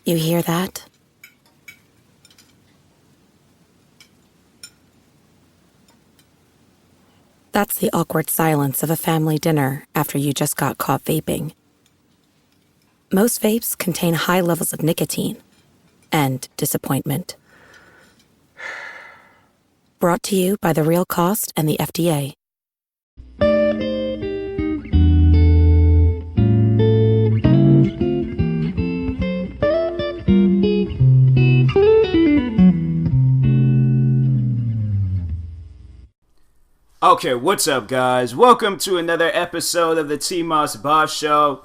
You hear that? That's the awkward silence of a family dinner after you just got caught vaping. Most vapes contain high levels of nicotine and disappointment. Brought to you by The Real Cost and the FDA. Okay, what's up, guys? Welcome to another episode of the TMossBoss show.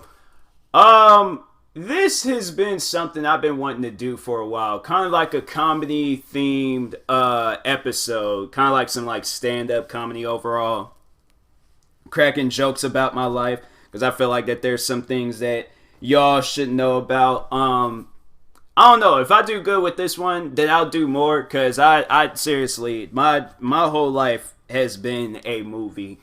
This has been something I've been wanting to do for a while. Kind of like a comedy-themed episode. Kind of like some stand-up comedy overall. Cracking jokes about my life. Because I feel like that there's some things that y'all should know about. I don't know. If I do good with this one, then I'll do more. Because I seriously, my whole life has been a movie.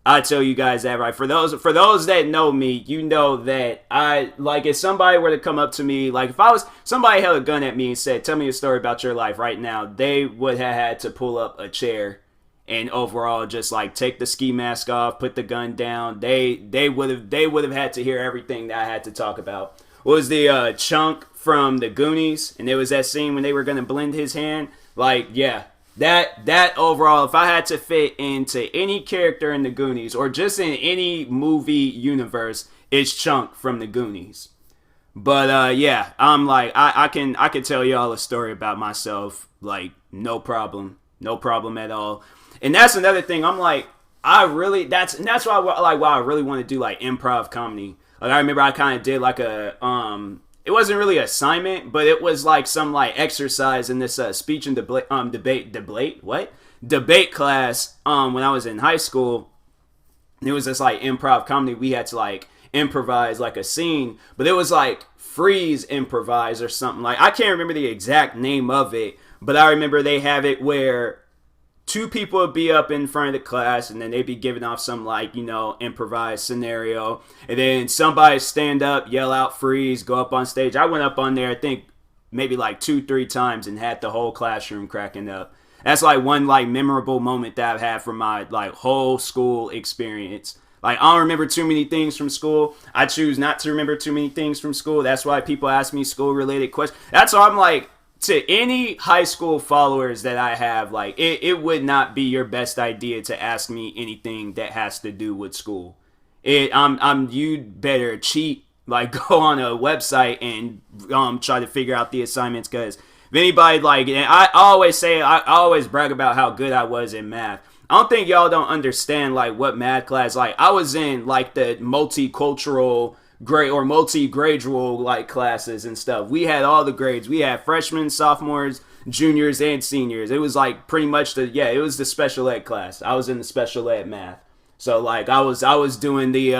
I tell you guys that, right? For those that know me, you know that if somebody were to come up to me, if somebody held a gun at me and said, "Tell me a story about your life right now," they would have had to pull up a chair and overall just take the ski mask off, put the gun down. They would have had to hear everything that I had to talk about. What was the chunk from the Goonies? And there was that scene when they were gonna blend his hand. That overall, if I had to fit into any character in the Goonies or just in any movie universe, it's Chunk from the Goonies. But I'm I can tell y'all a story about myself, no problem at all. And that's another thing. I'm that's why I really want to do improv comedy. I remember I kind of did it wasn't really an assignment, but it was some exercise in this speech and debate class when I was in high school. It was this improv comedy. We had to improvise a scene, but it was freeze improvise or something. I can't remember the exact name of it, but I remember they have it where two people would be up in front of the class and then they'd be giving off some improvised scenario, and then somebody stand up, yell out freeze, go up on stage. I went up on there I think maybe 2-3 times and had the whole classroom cracking up. That's one memorable moment that I've had from my whole school experience. I don't remember too many things from school. I choose not to remember too many things from school. That's why people ask me school related questions. That's why I'm to any high school followers that I have, it would not be your best idea to ask me anything that has to do with school. You'd better cheat, go on a website and try to figure out the assignments. Because if anybody and I always brag about how good I was in math. I don't think y'all don't understand what math class. I was in the multicultural grade or multi-gradual classes and stuff. We had all the grades. We had freshmen, sophomores, juniors, and seniors. It was pretty much it was the special ed class. I was in the special ed math. So I was doing the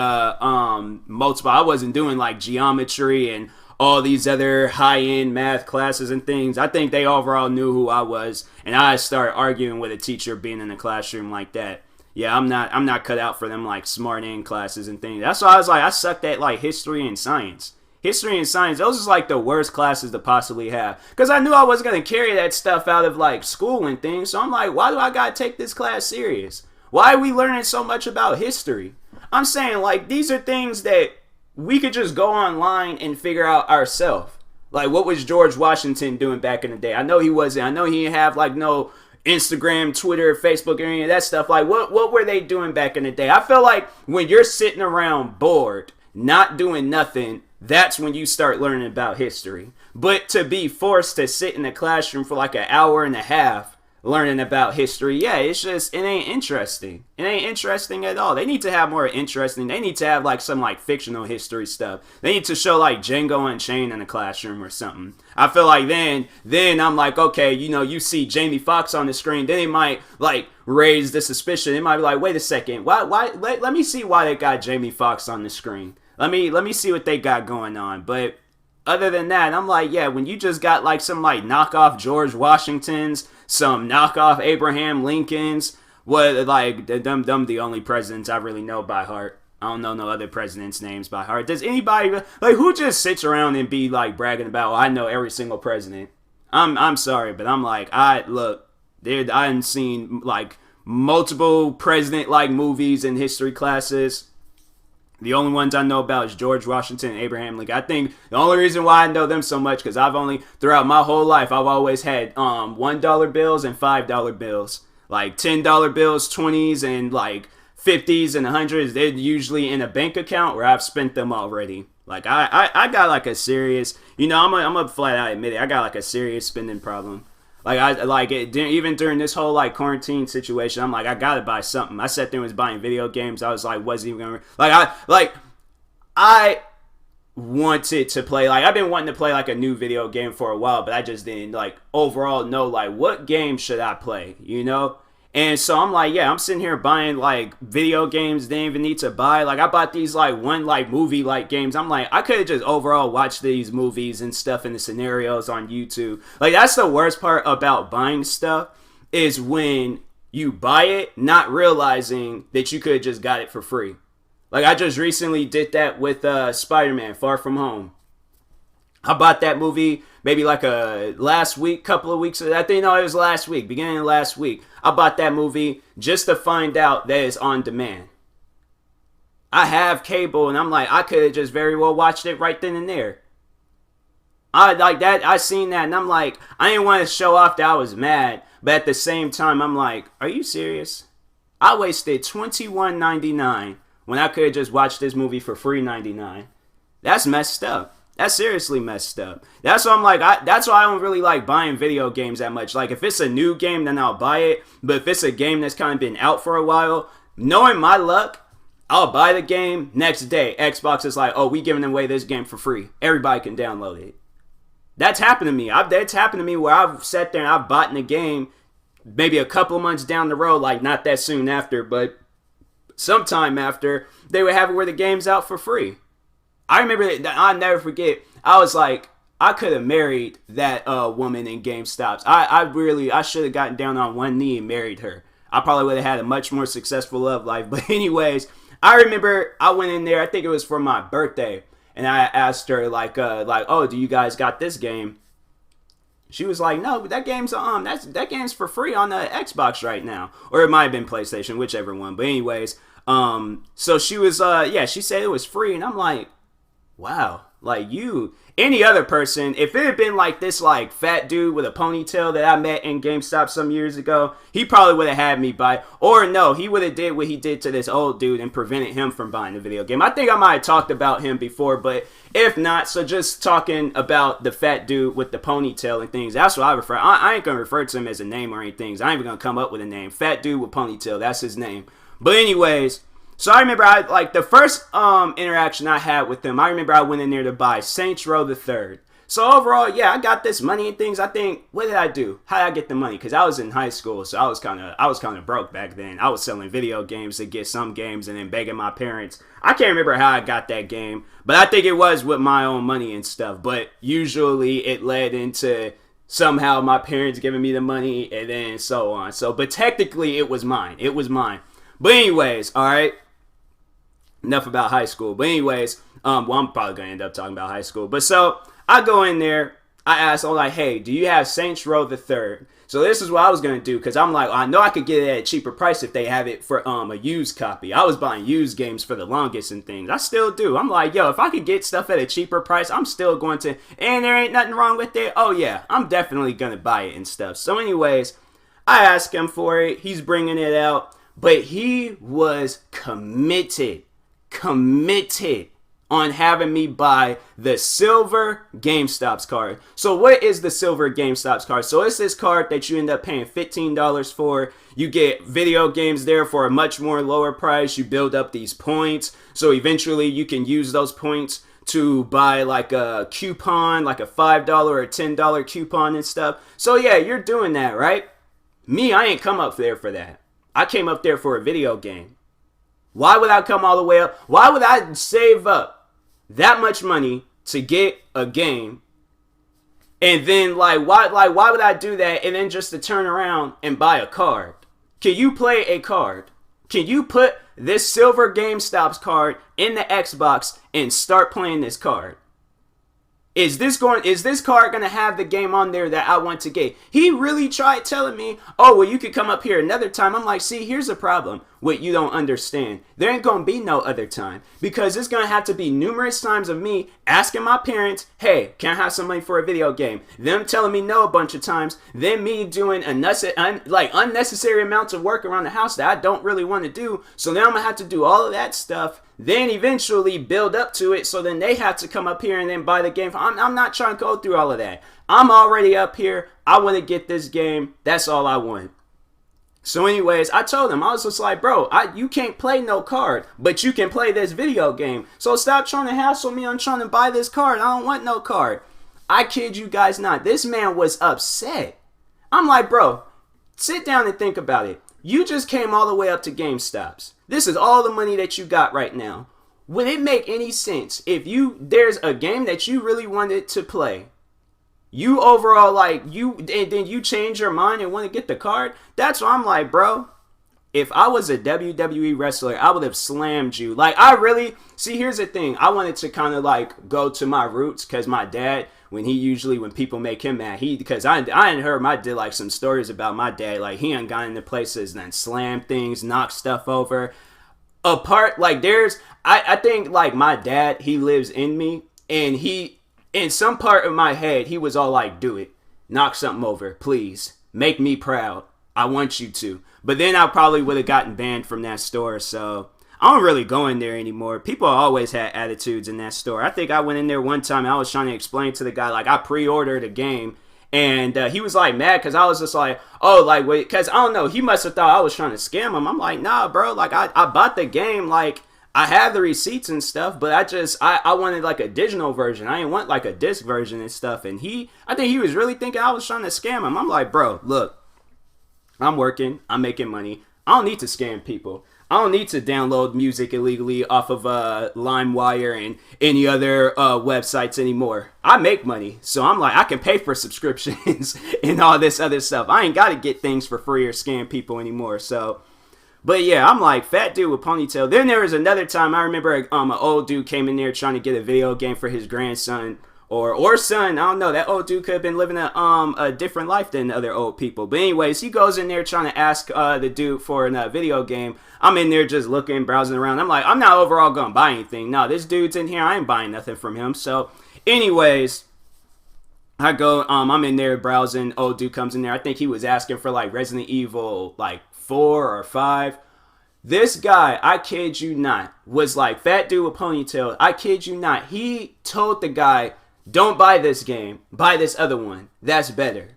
multiple. I wasn't doing geometry and all these other high-end math classes and things. I think they overall knew who I was, and I started arguing with a teacher being in the classroom like that. Yeah, I'm not cut out for them smart end classes and things. That's why I was I sucked at history and science. History and science, those is the worst classes to possibly have. Because I knew I wasn't going to carry that stuff out of school and things. So I'm why do I got to take this class serious? Why are we learning so much about history? I'm saying these are things that we could just go online and figure out ourselves. What was George Washington doing back in the day? I know he didn't have no Instagram, Twitter, Facebook, or any of that stuff. What were they doing back in the day? I feel when you're sitting around bored, not doing nothing, that's when you start learning about history. But to be forced to sit in the classroom for an hour and a half learning about history, it ain't interesting. It ain't interesting at all. They need to have more interesting. They need to have some fictional history stuff. They need to show Django Unchained in the classroom or something. I feel then I'm okay, you see Jamie Foxx on the screen, then it might raise the suspicion. It might be wait a second, why let me see why they got Jamie Foxx on the screen. Let me see what they got going on. But other than that, I'm when you just got some knockoff George Washingtons, some knockoff Abraham Lincolns, them the only presidents I really know by heart. I don't know no other presidents' names by heart. Does anybody like who just sits around and be like bragging about? I know every single president. I'm sorry, but I'm like I look. Dude, I haven't seen like multiple president like movies in history classes. The only ones I know about is George Washington and Abraham Lincoln. I think the only reason why I know them so much because I've only throughout my whole life I've always had $1 bills and $5 bills, like $10 bills, 20s, and like 50s and 100s. They're usually in a bank account where I've spent them already. Like I got like a serious, I'm a flat out admit it. I got like a serious spending problem. Like I like it even during this whole like quarantine situation. I'm like I gotta buy something. I sat there and was buying video games. I was like, wasn't even gonna I wanted to play like I've been wanting to play like a new video game for a while, but I just didn't like overall know like what game should I play, And so I'm like, yeah, I'm sitting here buying like video games they didn't even need to buy. Like I bought these like one like movie like games. I'm like, I could have just overall watched these movies and stuff in the scenarios on YouTube. Like that's the worst part about buying stuff is when you buy it not realizing that you could have just got it for free. Like I just recently did that with Spider-Man Far From Home. I bought that movie maybe like last week, couple of weeks. I think, no, it was last week, beginning of last week. I bought that movie just to find out that it's on demand. I have cable, and I'm like, I could have just very well watched it right then and there. I like that. I seen that, and I'm like, I didn't want to show off that I was mad, but at the same time, I'm like, are you serious? I wasted $21.99 when I could have just watched this movie for free $99. That's messed up. That's seriously messed up. That's why I'm like, that's why I don't really like buying video games that much. Like, if it's a new game, then I'll buy it. But if it's a game that's kind of been out for a while, knowing my luck, I'll buy the game. Next day, Xbox is like, oh, we giving away this game for free. Everybody can download it. That's happened to me. That's happened to me where I've sat there and I've bought in a game maybe a couple of months down the road, like not that soon after, but sometime after, they would have it where the game's out for free. I remember, I'll never forget, I was like, I could have married that woman in GameStops. I should have gotten down on one knee and married her. I probably would have had a much more successful love life. But anyways, I remember I went in there, I think it was for my birthday, and I asked her, like, oh, do you guys got this game? She was like, no, but that game's that game's for free on the Xbox right now. Or it might have been PlayStation, whichever one. But anyways, so she was, she said it was free, and I'm like, wow, like any other person, if it had been like this like fat dude with a ponytail that I met in GameStop some years ago, he probably would have had me buy, or no, he would have did what he did to this old dude and prevented him from buying the video game. I think I might have talked about him before, but if not, so just talking about the fat dude with the ponytail and things, that's what I refer. I ain't gonna refer to him as a name or anything. I ain't even gonna come up with a name. Fat dude with ponytail, that's his name. But anyways, so I remember the first interaction I had with them, I remember I went in there to buy Saints Row the Third. So overall, yeah, I got this money and things. I think, what did I do? How did I get the money? Because I was in high school, so I was kind of broke back then. I was selling video games to get some games and then begging my parents. I can't remember how I got that game, but I think it was with my own money and stuff. But usually it led into somehow my parents giving me the money and then so on. So, but technically it was mine. It was mine. But anyways, all right. Enough about high school. But anyways, I'm probably going to end up talking about high school. But so, I go in there, I ask, I'm like, hey, do you have Saints Row the Third? So this is what I was going to do, because I'm like, I know I could get it at a cheaper price if they have it for a used copy. I was buying used games for the longest and things. I still do. I'm like, yo, if I could get stuff at a cheaper price, I'm still going to, and there ain't nothing wrong with it. Oh yeah, I'm definitely going to buy it and stuff. So anyways, I asked him for it. He's bringing it out, but he was committed on having me buy the silver GameStop's card. So what is the silver GameStop's card? So it's this card that you end up paying $15 for. You get video games there for a much more lower price. You build up these points. So eventually you can use those points to buy like a coupon, like a $5 or a $10 coupon and stuff. So yeah, you're doing that, right? Me, I ain't come up there for that. I came up there for a video game. Why would I come all the way up? Why would I save up that much money to get a game? And then why would I do that and then just to turn around and buy a card? Can you play a card? Can you put this silver GameStop's card in the Xbox and start playing this card. Is this card going to have the game on there that I want to get? He really tried telling me, oh, well, you could come up here another time. I'm like, see, here's the problem. What you don't understand. There ain't going to be no other time. Because it's going to have to be numerous times of me asking my parents, hey, can I have some money for a video game? Them telling me no a bunch of times. Then me doing unnecessary amounts of work around the house that I don't really want to do. So now I'm going to have to do all of that stuff. Then eventually build up to it, so then they have to come up here and then buy the game. I'm not trying to go through all of that. I'm already up here. I want to get this game. That's all I want. So anyways, I told him, I was just like, bro, you can't play no card, but you can play this video game. So stop trying to hassle me on trying to buy this card. I don't want no card. I kid you guys not. This man was upset. I'm like, bro, sit down and think about it. You just came all the way up to GameStop's. This is all the money that you got right now. Would it make any sense if there's a game that you really wanted to play? You overall and then you change your mind and want to get the card? That's what I'm like, bro. If I was a WWE wrestler, I would have slammed you. Here's the thing. I wanted to kind of go to my roots, because my dad, when people make him mad, because I hadn't heard my dad some stories about my dad. He ain't gone into places and slam things, knock stuff over. I think my dad, he lives in me, and in some part of my head, he was all like, do it. Knock something over, please. Make me proud. I want you to. But then I probably would have gotten banned from that store, so I don't really go in there anymore. People always had attitudes in that store. I think I went in there one time and I was trying to explain to the guy, I pre-ordered a game, and he was mad because I was just like, oh, wait, because I don't know, he must have thought I was trying to scam him. I'm like, nah, bro, I bought the game, I have the receipts and stuff, but I wanted a digital version. I didn't want a disc version and stuff, and I think he was really thinking I was trying to scam him. I'm like, bro, look, I'm working, I'm making money. I don't need to scam people. I don't need to download music illegally off of LimeWire and any other websites anymore. I make money, so I'm like, I can pay for subscriptions and all this other stuff. I ain't got to get things for free or scam people anymore. So, but yeah, I'm like, fat dude with ponytail. Then there was another time I remember an old dude came in there trying to get a video game for his grandson. Or son, I don't know. That old dude could have been living a different life than other old people. But anyways, he goes in there trying to ask the dude for a video game. I'm in there just looking, browsing around. I'm like, I'm not overall going to buy anything. No, this dude's in here. I ain't buying nothing from him. So anyways, I go, I'm in there browsing. Old dude comes in there. I think he was asking for Resident Evil 4 or 5. This guy, I kid you not, was fat dude with ponytail. I kid you not. He told the guy, don't buy this game. Buy this other one. That's better.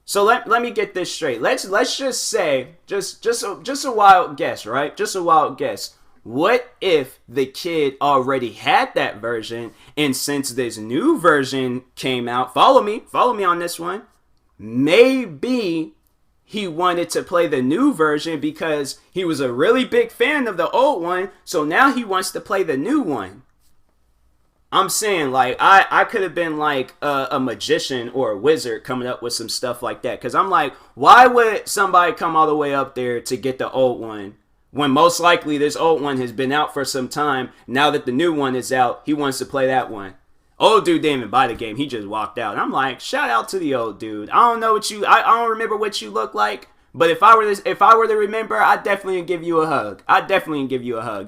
So let me get this straight. Let's just say, just a wild guess, right? Just a wild guess. What if the kid already had that version, and since this new version came out, follow me on this one, maybe he wanted to play the new version because he was a really big fan of the old one, so now he wants to play the new one. I'm saying, I could have been a magician or a wizard coming up with some stuff like that. Because I'm like, why would somebody come all the way up there to get the old one when most likely this old one has been out for some time? Now that the new one is out, he wants to play that one. Old dude didn't even buy the game. He just walked out. I'm like, shout out to the old dude. I don't know I don't remember what you look like. But if I were to remember, I'd definitely give you a hug.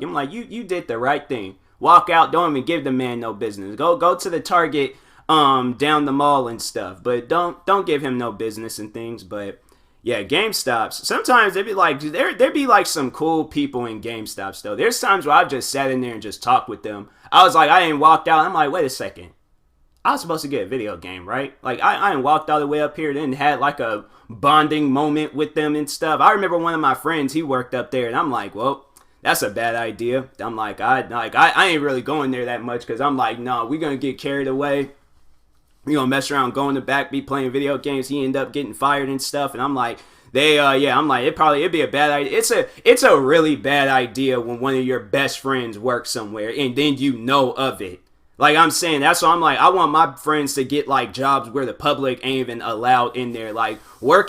I'm like, you did the right thing. Walk out, don't even give the man no business. Go to the Target down the mall and stuff, but don't give him no business and things. But yeah, GameStops. Sometimes there'd be some cool people in GameStops though. There's times where I've just sat in there and just talked with them. I ain't walked out. I'm like, wait a second. I was supposed to get a video game, right? I ain't walked all the way up here and then had a bonding moment with them and stuff. I remember one of my friends, he worked up there, and I'm like, well, that's a bad idea. I'm like, I ain't really going there that much because I'm like, no, we're going to get carried away. We're going to mess around, go in the back, be playing video games. He end up getting fired and stuff. And I'm like, it'd be a bad idea. It's a really bad idea when one of your best friends works somewhere and then you know of it. Like I'm saying, that's why I'm like, I want my friends to get like jobs where the public ain't even allowed in there. Like work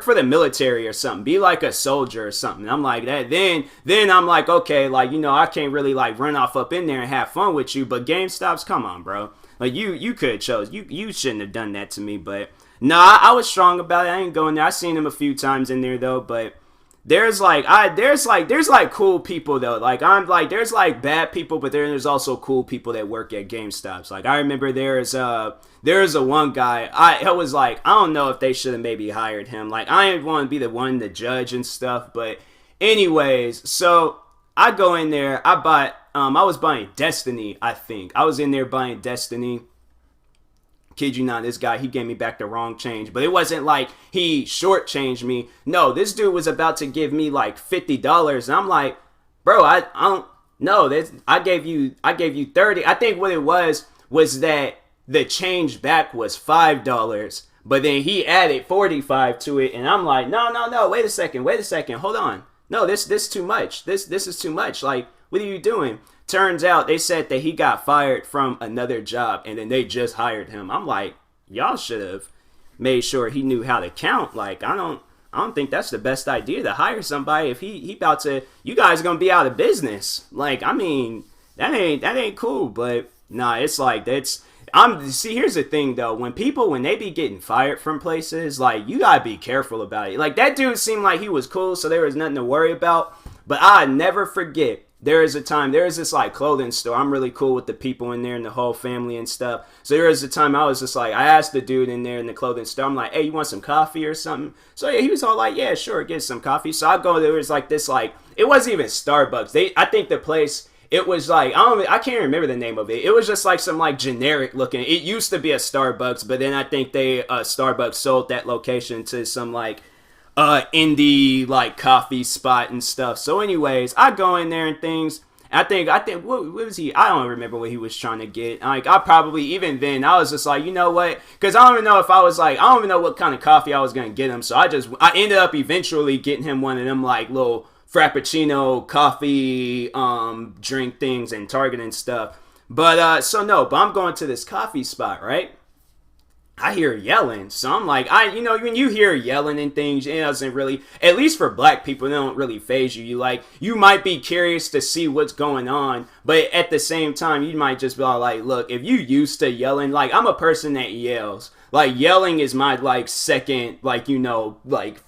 for the military or something. Be like a soldier or something. I'm like that. Then I'm like, okay, like I can't really like run off up in there and have fun with you. But GameStop's, come on, bro. Like you could have chose. You shouldn't have done that to me. But nah, I was strong about it. I ain't going there. I seen him a few times in there though, but. There's cool people though. Like I'm like there's like bad people, but there's also cool people that work at GameStops. Like I remember there's a one guy. I was like I don't know if they should have maybe hired him. Like I didn't want to be the one to judge and stuff. But anyways, so I go in there. I was buying Destiny. I think I was in there buying Destiny. Kid you not, this guy, he gave me back the wrong change. But it wasn't like he shortchanged me. No, this dude was about to give me like $50. And I'm like, bro, I don't know. I gave you 30. I think what it was that the change back was $5. But then he added 45 to it. And I'm like, no, wait a second, hold on. No, this is too much. This is too much. Like, what are you doing? Turns out they said that he got fired from another job and then they just hired him. I'm like, y'all should have made sure he knew how to count. Like, I don't think that's the best idea to hire somebody if he about to, you guys are gonna be out of business. Like, I mean, that ain't cool. But nah, it's like here's the thing though, when they be getting fired from places, like you gotta be careful about it. Like that dude seemed like he was cool, so there was nothing to worry about. But I never forget. There is this like clothing store. I'm really cool with the people in there and the whole family and stuff. So there was a time I was just like, I asked the dude in there in the clothing store, I'm like, hey, you want some coffee or something? So yeah, he was all like, yeah, sure, get some coffee. So I go, there was like this, like, it wasn't even Starbucks. I think the place, it was like, I can't remember the name of it. It was just like some like generic looking, it used to be a Starbucks, but then I think Starbucks sold that location to some like, indie like coffee spot and stuff. So anyways, I go in there and things. I think what was he? I don't remember what he was trying to get. Like I probably even then I was just like, you know what? Because I don't even know if I was like, I don't even know what kind of coffee I was gonna get him. So I ended up eventually getting him one of them like little frappuccino coffee drink things and Target and stuff. But but I'm going to this coffee spot, right? I hear yelling, so I'm like, when you hear yelling and things, it doesn't really, at least for black people, they don't really faze you. You might be curious to see what's going on, but at the same time, you might just be like, look, if you used to yelling, like, I'm a person that yells. Like, yelling is my, like, second, like,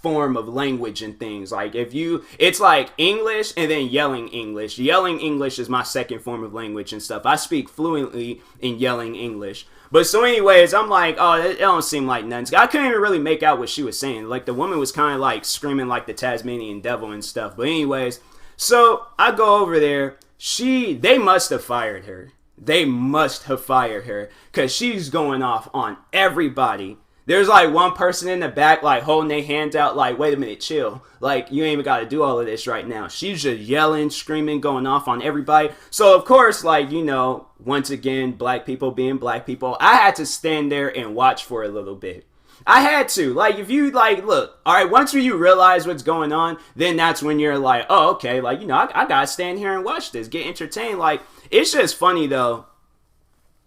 form of language and things. Like, it's like English and then yelling English. Yelling English is my second form of language and stuff. I speak fluently in yelling English. But so anyways, I'm like, oh, it don't seem like nothing. I couldn't even really make out what she was saying. Like, the woman was kind of like screaming like the Tasmanian devil and stuff. But anyways, so I go over there. They must have fired her. They must have fired her because she's going off on everybody. There's like one person in the back like holding their hands out like, wait a minute, chill. Like, you ain't even got to do all of this right now. She's just yelling, screaming, going off on everybody. So, of course, like, once again, black people being black people, I had to stand there and watch for a little bit. I had to. Like, if you, like, look, all right, once you realize what's going on, then that's when you're like, oh, okay, like, I got to stand here and watch this, get entertained. Like, it's just funny, though.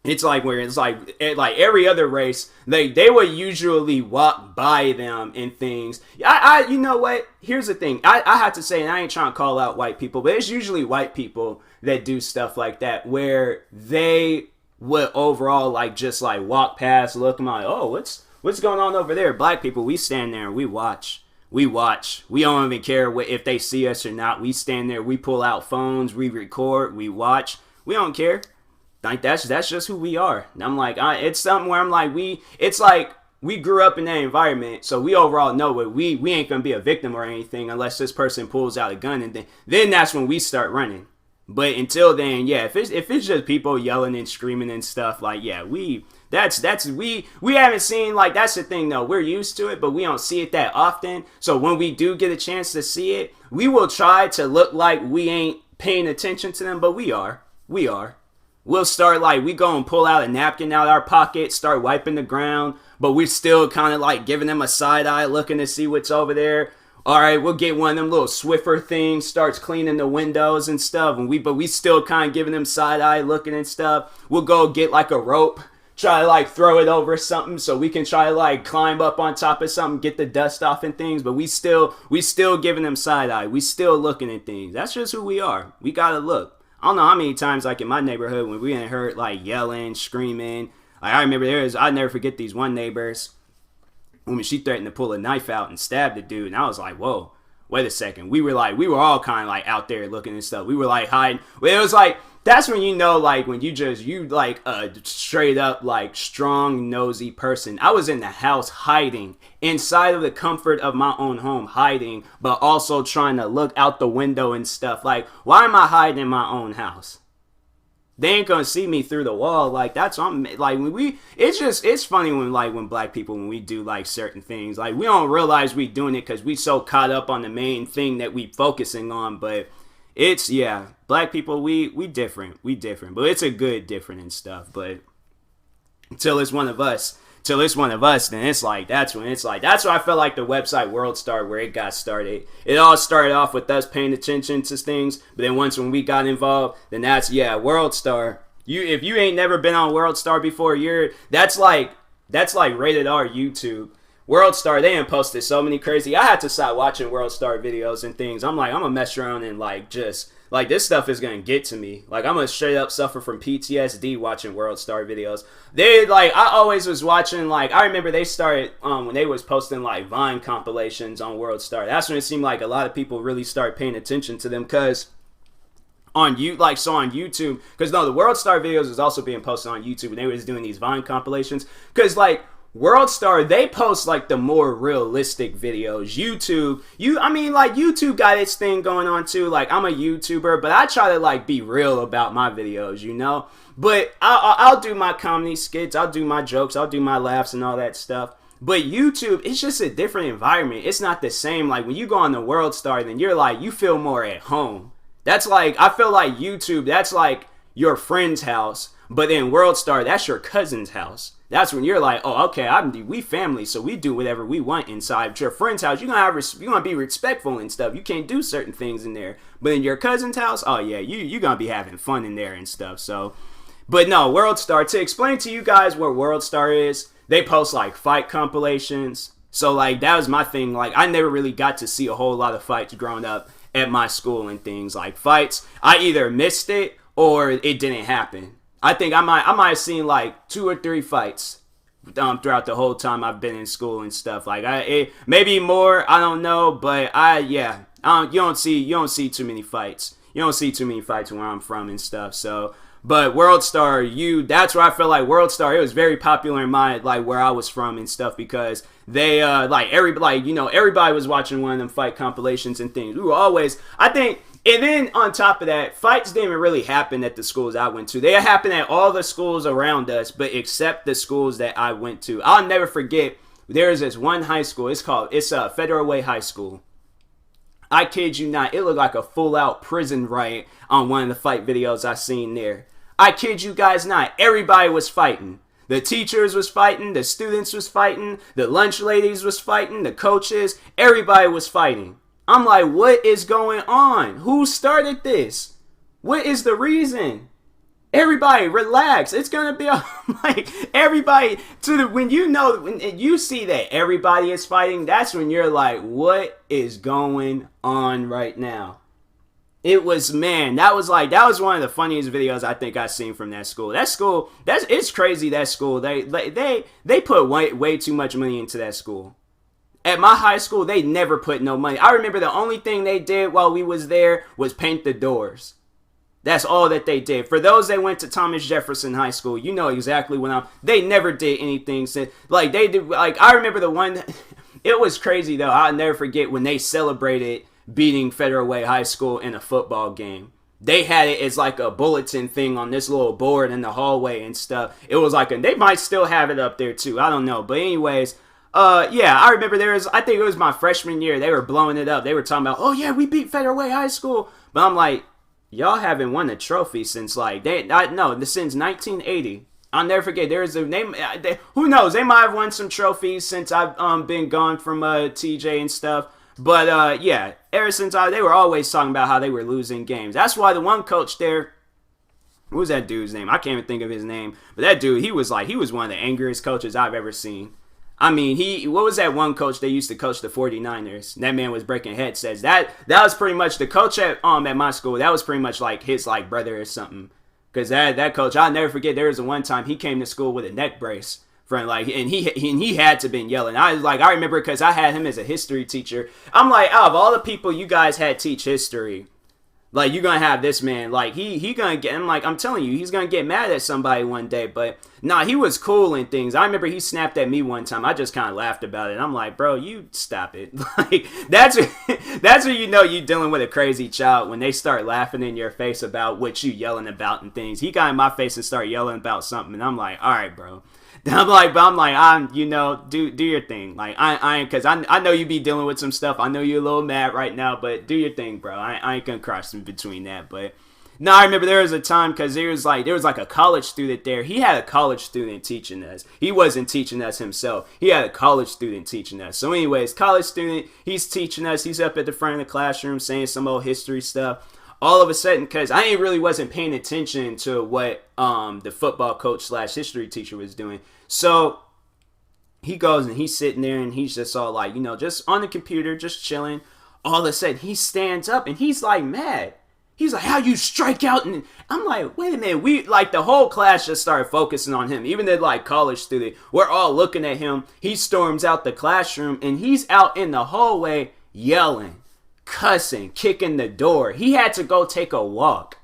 It's like where it's like every other race, they would usually walk by them and things. You know what? Here's the thing. I have to say, and I ain't trying to call out white people, but it's usually white people that do stuff like that where they would overall like just like walk past, look, I'm like, oh, what's going on over there? Black people, we stand there and we watch. We don't even care if they see us or not. We stand there, we pull out phones, we record, we watch. We don't care. Like that's just who we are. And I'm like, it's something where I'm like, it's like we grew up in that environment, so we overall know what we ain't gonna be a victim or anything unless this person pulls out a gun, and then that's when we start running. But until then, yeah, if it's just people yelling and screaming and stuff, like yeah, we haven't seen, like, that's the thing though, we're used to it, but we don't see it that often. So when we do get a chance to see it, we will try to look like we ain't paying attention to them, but we are. We'll start, like, we go and pull out a napkin out of our pocket, start wiping the ground, but we're still kind of, like, giving them a side eye, looking to see what's over there. All right, we'll get one of them little Swiffer things, starts cleaning the windows and stuff, but we still kind of giving them side eye looking and stuff. We'll go get like a rope, try to like throw it over something so we can try to like climb up on top of something, get the dust off and things, but we still giving them side eye. We still looking at things. That's just who we are. We gotta look. I don't know how many times like in my neighborhood when we ain't heard like yelling, screaming. Like I remember I'll never forget these one neighbors. When she threatened to pull a knife out and stab the dude, and I was like, whoa, wait a second. We were all kind of like out there looking and stuff. We were like hiding. It was like, that's when you know, like when you like a straight up like strong nosy person. I was in the house hiding, inside of the comfort of my own home hiding, but also trying to look out the window and stuff. Like, why am I hiding in my own house? They ain't gonna see me through the wall. Like, that's like when it's funny when black people, when we do like certain things, like we don't realize we doing it because we so caught up on the main thing that we focusing on. But it's, yeah, black people, we different, but it's a good different and stuff. But until it's one of us, then it's like, that's when I felt like the website World Star, where it got started. It all started off with us paying attention to things, but then once when we got involved, then that's, yeah, World Star. If you ain't never been on World Star before, that's like rated R YouTube. World Star, they ain't posted so many crazy. I had to stop watching World Star videos and things. I'm like, I'm gonna mess around and like just like this stuff is gonna get to me. Like I'm gonna straight up suffer from PTSD watching World Star videos. They like, I always was watching, like I remember they started when they was posting like Vine compilations on World Star. That's when it seemed like a lot of people really start paying attention to them, because on YouTube, because no, the World Star videos was also being posted on YouTube, and they was doing these Vine compilations, because like World Star, they post like the more realistic videos. YouTube got its thing going on too. Like I'm a YouTuber, but I try to like be real about my videos, you know. But I'll do my comedy skits, I'll do my jokes, I'll do my laughs and all that stuff. But YouTube, it's just a different environment. It's not the same. Like when you go on the World Star, then you're like, you feel more at home. That's like, I feel like YouTube, that's like your friend's house. But then World Star, that's your cousin's house. That's when you're like, oh, okay, we family, so we do whatever we want inside. But your friend's house, you're gonna be respectful and stuff. You can't do certain things in there. But in your cousin's house, oh yeah, you're gonna be having fun in there and stuff. So, but no, World Star, to explain to you guys what World Star is, they post like fight compilations. So like that was my thing. Like I never really got to see a whole lot of fights growing up at my school and things. Like fights, I either missed it or it didn't happen. I think I might have seen like 2 or 3 fights throughout the whole time I've been in school and stuff. Like maybe more, I don't know, but you don't see too many fights. You don't see too many fights where I'm from and stuff. So, but World Star, that's where I feel like World Star, it was very popular in my, like where I was from and stuff, because they everybody was watching one of them fight compilations and things. We were always, I think. And then on top of that, fights didn't even really happen at the schools I went to. They happened at all the schools around us, but except the schools that I went to. I'll never forget, there's this one high school. It's Federal Way High School. I kid you not, it looked like a full-out prison riot on one of the fight videos I seen there. I kid you guys not, everybody was fighting. The teachers was fighting, the students was fighting, the lunch ladies was fighting, the coaches, everybody was fighting. I'm like, what is going on? Who started this? What is the reason? Everybody, relax. It's gonna be like everybody when you see that everybody is fighting, that's when you're like, what is going on right now? It was, man, that was one of the funniest videos I think I've seen from that school. It's crazy, that school. They put way too much money into that school. At my high school, they never put no money. I remember the only thing they did while we was there was paint the doors. That's all that they did. For those that went to Thomas Jefferson High School, you know exactly they never did anything. Like they did, like I remember the one, it was crazy though. I'll never forget when they celebrated beating Federal Way High School in a football game. They had it as like a bulletin thing on this little board in the hallway and stuff. It was like they might still have it up there too. I don't know. But anyways, I remember I think it was my freshman year, they were blowing it up. They were talking about, oh yeah, we beat Federal Way High School. But I'm like, y'all haven't won a trophy since since 1980. I'll never forget. There's a name. Who knows? They might have won some trophies since I've been gone from TJ and stuff. But yeah, ever since they were always talking about how they were losing games. That's why the one coach there, what was that dude's name? I can't even think of his name. But that dude, he was one of the angriest coaches I've ever seen. I mean, what was that one coach they used to coach the 49ers? That man was breaking headsets. That was pretty much the coach at my school. That was pretty much like his like brother or something. Because that coach, I'll never forget, there was a one time he came to school with a neck brace. And he had to been yelling. I remember because I had him as a history teacher. I'm like, out of all the people you guys had teach history, like, you're gonna have this man, like, he gonna get, I'm telling you, he's gonna get mad at somebody one day. But nah, he was cool and things. I remember he snapped at me one time. I just kind of laughed about it. I'm like, bro, you stop it. Like, that's when you know you're dealing with a crazy child, when they start laughing in your face about what you yelling about and things. He got in my face and started yelling about something, and I'm like, all right, bro. Do your thing. Like, because I know you be dealing with some stuff. I know you're a little mad right now, but do your thing, bro. I ain't gonna cross in between that. But no, I remember there was a time, because there was like a college student there. He had a college student teaching us. He wasn't teaching us himself. He had a college student teaching us. So anyways, college student, he's teaching us. He's up at the front of the classroom saying some old history stuff. All of a sudden, because I wasn't paying attention to what the football coach / history teacher was doing. So he goes and he's sitting there and he's just all like, just on the computer, just chilling. All of a sudden, he stands up and he's like mad. He's like, how you strike out? And I'm like, wait a minute. The whole class just started focusing on him. Even the college student, we're all looking at him. He storms out the classroom and he's out in the hallway yelling, cussing, kicking the door. He had to go take a walk.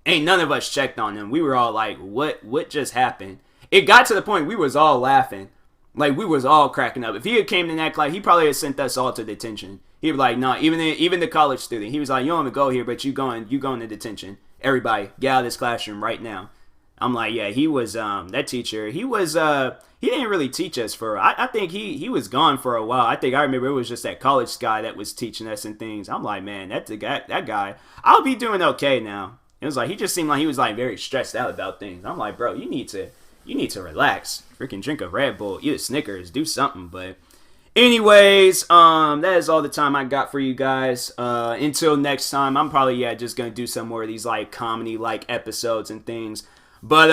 Ain't none of us checked on him. We were all like, what just happened? It got to the point we was all laughing. Like, we was all cracking up. If he had came to that class, he probably had sent us all to detention. He was like, nah, even the college student. He was like, you don't even go here, but you going to detention. Everybody, get out of this classroom right now. I'm like, yeah, he was, that teacher, he didn't really teach us I think he was gone for a while. I remember it was just that college guy that was teaching us and things. I'm like, man, that guy, I'll be doing okay now. It was like, he just seemed like he was like very stressed out about things. I'm like, bro, you need to relax. Freaking drink a Red Bull, eat a Snickers, do something. But anyways, that is all the time I got for you guys. Until next time, I'm probably just gonna do some more of these like comedy like episodes and things. But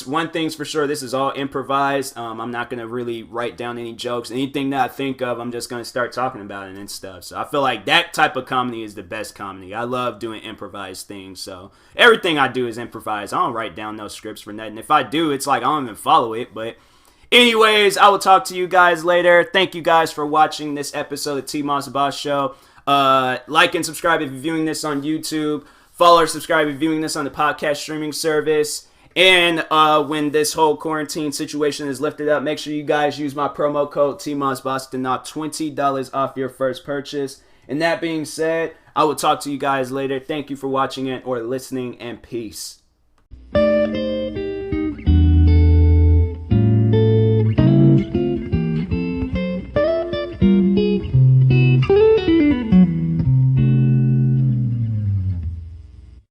one thing's for sure, this is all improvised. I'm not gonna really write down any jokes. Anything that I think of, I'm just gonna start talking about it and stuff. So I feel like that type of comedy is the best comedy. I love doing improvised things. So everything I do is improvised. I don't write down no scripts for nothing. If I do, it's like I don't even follow it. But anyways, I will talk to you guys later. Thank you guys for watching this episode of TMossBoss Show. Like and subscribe if you're viewing this on YouTube. Follow or subscribe if you're viewing this on the podcast streaming service. And when this whole quarantine situation is lifted up, make sure you guys use my promo code TMossBoss to knock $20 off your first purchase. And that being said, I will talk to you guys later. Thank you for watching it or listening, and peace.